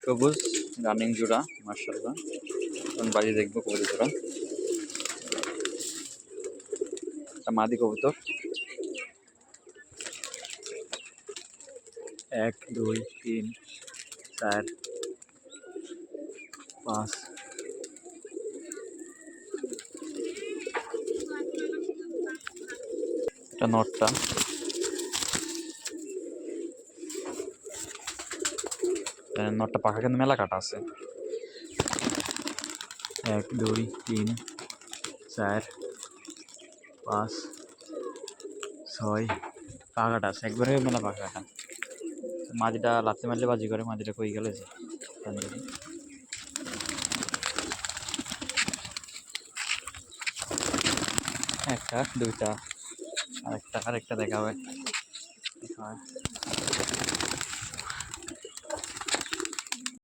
সবুজ রানিং জোড়া মাশাআল্লাহ। এখন বাজি দেখবো কবুতর জোড়া। একটা মাদি কবুতর। 1 2 3 4 5 এটা নটটা। নটটা পাখা কিন্তু মেলা কাটা আছে। 1 2 3 4 5 6 পাখাটা আছে একবারে মেলা পাখাটা। মাদিটা লাথি মারলে বাজি করে, মাদিটা কই গেল যে একটা দুইটা আরেকটা দেখাবে।